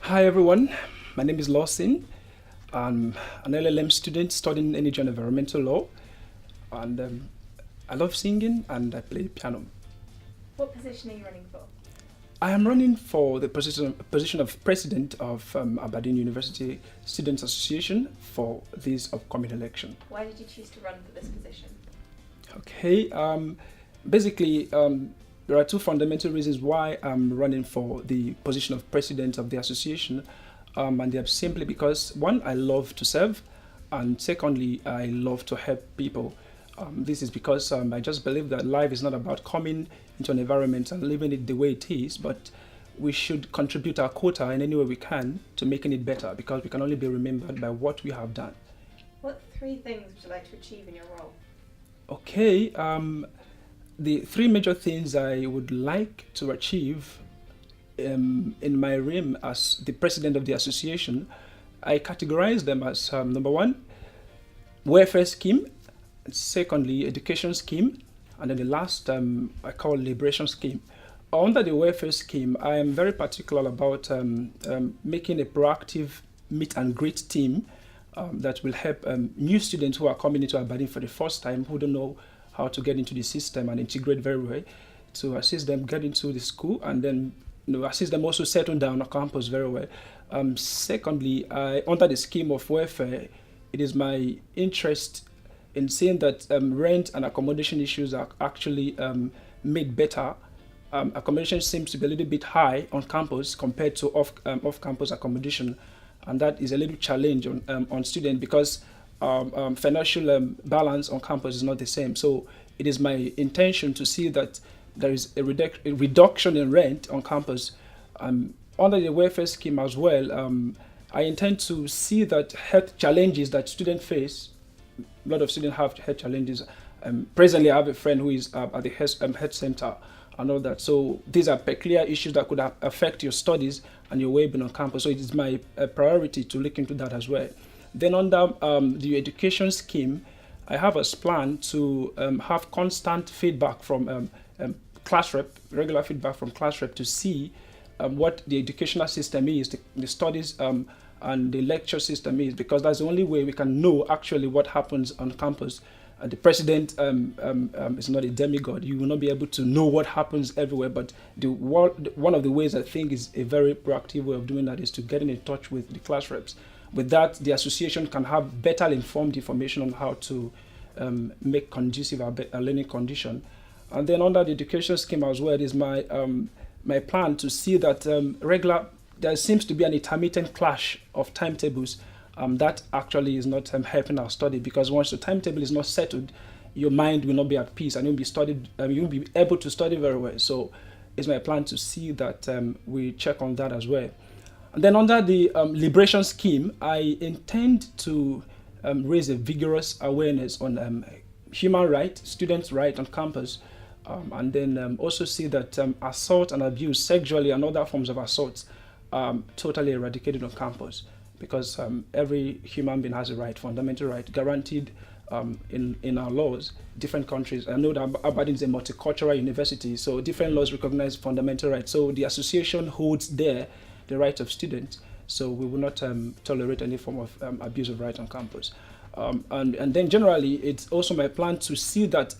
Hi everyone, my name is Lawson. I'm an LLM student studying energy and environmental law, and I love singing and I play piano. What position are you running for? I am running for the position of president of Aberdeen University Students Association for this upcoming election. Why did you choose to run for this position? Okay, basically, there are two fundamental reasons why I'm running for the position of president of the association, and they're simply because one, I love to serve, and secondly, I love to help people. This is because I just believe that life is not about coming into an environment and living it the way it is, but we should contribute our quota in any way we can to making it better, because we can only be remembered by what we have done. What three things would you like to achieve in your role? Okay, the three major things I would like to achieve in my realm as the president of the association, I categorize them as number one, welfare scheme, secondly, education scheme, and then the last I call liberation scheme. Under the welfare scheme, I am very particular about making a proactive meet and greet team that will help new students who are coming into Aberdeen for the first time, who don't know how to get into the system and integrate very well, to assist them get into the school, and then assist them also settle down on campus very well. Secondly, under the scheme of welfare, it is my interest in seeing that rent and accommodation issues are actually made better. Accommodation seems to be a little bit high on campus compared to off-campus accommodation, and that is a little challenge on students because financial balance on campus is not the same. So it is my intention to see that there is a reduction in rent on campus. Under the welfare scheme as well, I intend to see that health challenges that students face, a lot of students have health challenges. Presently, I have a friend who is at the health center and all that. So these are peculiar issues that could affect your studies and your well-being on campus. So it is my priority to look into that as well. Then under the education scheme, I have a plan to have constant feedback from class rep, regular feedback from class rep to see what the educational system is, the studies and the lecture system is, because that's the only way we can know actually what happens on campus. The president is not a demigod. You will not be able to know what happens everywhere, but one of the ways I think is a very proactive way of doing that is to get in touch with the class reps. With that, the association can have better informed information on how to make conducive a learning condition. And then under the education scheme as well, it is my my plan to see that there seems to be an intermittent clash of timetables that actually is not helping our study, because once the timetable is not settled, your mind will not be at peace and you'll be able to study very well. So it's my plan to see that we check on that as well. And then under the liberation scheme, I intend to raise a vigorous awareness on human rights, students' rights on campus, and then also see that assault and abuse, sexually and other forms of assault, totally eradicated on campus, because every human being has a right, fundamental right, guaranteed in our laws, different countries. I know that Aberdeen is a multicultural university, so different laws recognize fundamental rights. So the association holds there the right of students, so we will not tolerate any form of abuse of right on campus. And then generally, it's also my plan to see that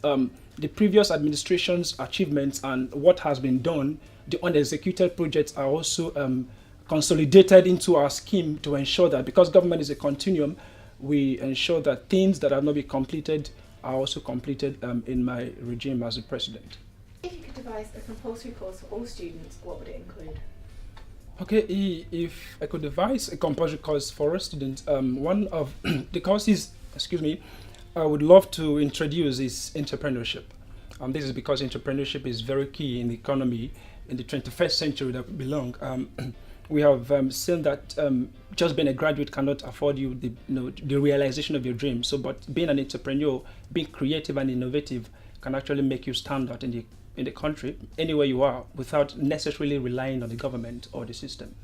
the previous administration's achievements and what has been done, the unexecuted projects are also consolidated into our scheme to ensure that, because government is a continuum, we ensure that things that have not been completed are also completed in my regime as the president. If you could devise a compulsory course for all students, what would it include? Okay, if I could devise a compulsory course for all students, one of the courses, I would love to introduce is entrepreneurship. This is because entrepreneurship is very key in the economy in the 21st century that we belong. We have seen that just being a graduate cannot afford you the realization of your dreams. So, but being an entrepreneur, being creative and innovative, can actually make you stand out in the country, anywhere you are, without necessarily relying on the government or the system.